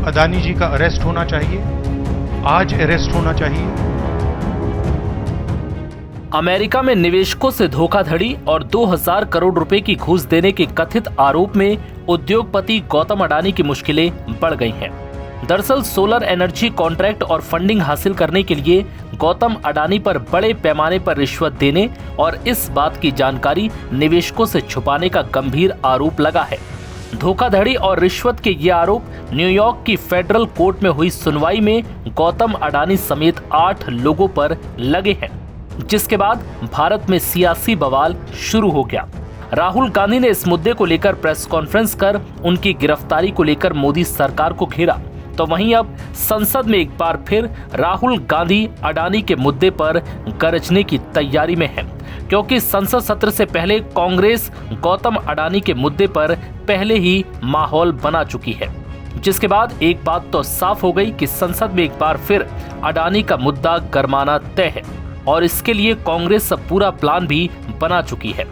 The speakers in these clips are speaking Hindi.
अदानी जी का अरेस्ट होना चाहिए, आज अरेस्ट होना चाहिए। अमेरिका में निवेशकों से धोखाधड़ी और 2000 करोड़ रुपए की घूस देने के कथित आरोप में उद्योगपति गौतम अडानी की मुश्किलें बढ़ गई हैं। दरअसल सोलर एनर्जी कॉन्ट्रैक्ट और फंडिंग हासिल करने के लिए गौतम अडानी पर बड़े पैमाने पर रिश्वत देने और इस बात की जानकारी निवेशकों से छुपाने का गंभीर आरोप लगा है। धोखाधड़ी और रिश्वत के ये आरोप न्यूयॉर्क की फेडरल कोर्ट में हुई सुनवाई में गौतम अडानी समेत 8 लोगों पर लगे हैं, जिसके बाद भारत में सियासी बवाल शुरू हो गया। राहुल गांधी ने इस मुद्दे को लेकर प्रेस कॉन्फ्रेंस कर उनकी गिरफ्तारी को लेकर मोदी सरकार को घेरा, तो वहीं अब संसद में एक बार फिर राहुल गांधी अडानी के मुद्दे पर गरजने की तैयारी में है, क्योंकि संसद सत्र से पहले कांग्रेस गौतम अडानी के मुद्दे पर पहले ही माहौल बना चुकी है, जिसके बाद एक बात तो साफ हो गई कि संसद में एक बार फिर अडानी का मुद्दा गरमाना तय है और इसके लिए कांग्रेस अब पूरा प्लान भी बना चुकी है।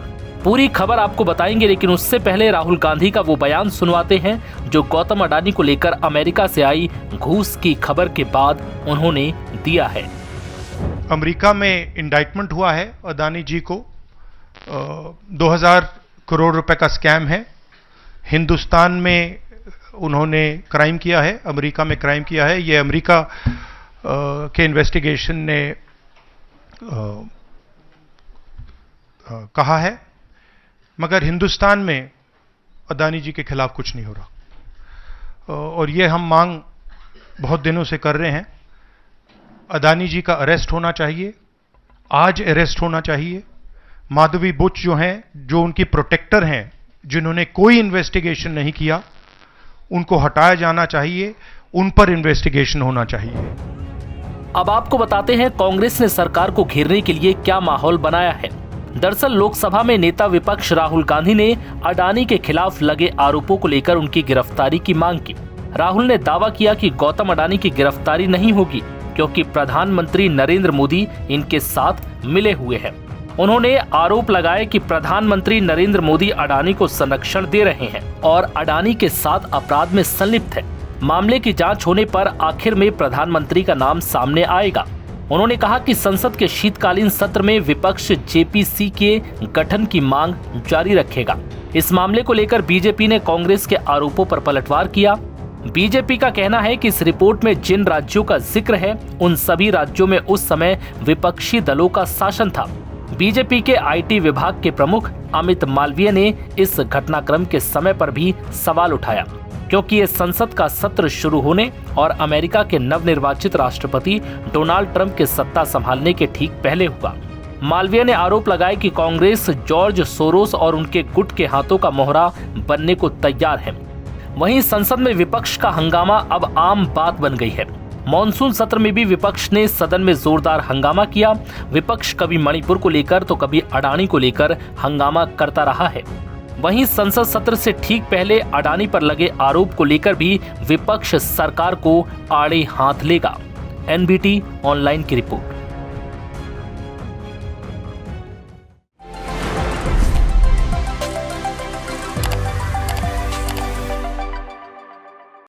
पूरी खबर आपको बताएंगे, लेकिन उससे पहले राहुल गांधी का वो बयान सुनवाते हैं जो गौतम अडानी को लेकर अमेरिका से आई घूस की खबर के बाद उन्होंने दिया है। अमेरिका में इंडाइटमेंट हुआ है अदानी जी को, 2000 करोड़ रुपए का स्कैम है। हिंदुस्तान में उन्होंने क्राइम किया है, अमेरिका में क्राइम किया है। ये अमेरिका के इन्वेस्टिगेशन ने कहा है, मगर हिंदुस्तान में अदानी जी के खिलाफ कुछ नहीं हो रहा और ये हम मांग बहुत दिनों से कर रहे हैं। अदानी जी का अरेस्ट होना चाहिए, आज अरेस्ट होना चाहिए। माधवी बुच जो हैं, जो उनकी प्रोटेक्टर हैं, जिन्होंने कोई इन्वेस्टिगेशन नहीं किया, उनको हटाया जाना चाहिए, उन पर इन्वेस्टिगेशन होना चाहिए। अब आपको बताते हैं कांग्रेस ने सरकार को घेरने के लिए क्या माहौल बनाया है। दरअसल लोकसभा में नेता विपक्ष राहुल गांधी ने अडानी के खिलाफ लगे आरोपों को लेकर उनकी गिरफ्तारी की मांग की। राहुल ने दावा किया कि गौतम अडानी की गिरफ्तारी नहीं होगी, क्योंकि प्रधानमंत्री नरेंद्र मोदी इनके साथ मिले हुए हैं। उन्होंने आरोप लगाया कि प्रधानमंत्री नरेंद्र मोदी अडानी को संरक्षण दे रहे हैं और अडानी के साथ अपराध में संलिप्त है। मामले की जांच होने पर आखिर में प्रधानमंत्री का नाम सामने आएगा। उन्होंने कहा कि संसद के शीतकालीन सत्र में विपक्ष जेपीसी के गठन की मांग जारी रखेगा। इस मामले को लेकर बीजेपी ने कांग्रेस के आरोपों पर पलटवार किया। बीजेपी का कहना है कि इस रिपोर्ट में जिन राज्यों का जिक्र है, उन सभी राज्यों में उस समय विपक्षी दलों का शासन था। बीजेपी के आईटी विभाग के प्रमुख अमित मालवीय ने इस घटनाक्रम के समय पर भी सवाल उठाया, क्योंकि ये संसद का सत्र शुरू होने और अमेरिका के नवनिर्वाचित राष्ट्रपति डोनाल्ड ट्रंप के सत्ता संभालने के ठीक पहले हुआ। मालवीय ने आरोप लगाया कि कांग्रेस जॉर्ज सोरोस और उनके गुट के हाथों का मोहरा बनने को तैयार है। वहीं संसद में विपक्ष का हंगामा अब आम बात बन गई है। मॉनसून सत्र में भी विपक्ष ने सदन में जोरदार हंगामा किया। विपक्ष कभी मणिपुर को लेकर तो कभी अडानी को लेकर हंगामा करता रहा है। वहीं संसद सत्र से ठीक पहले अडानी पर लगे आरोप को लेकर भी विपक्ष सरकार को आड़े हाथ लेगा। एनबीटी ऑनलाइन की रिपोर्ट।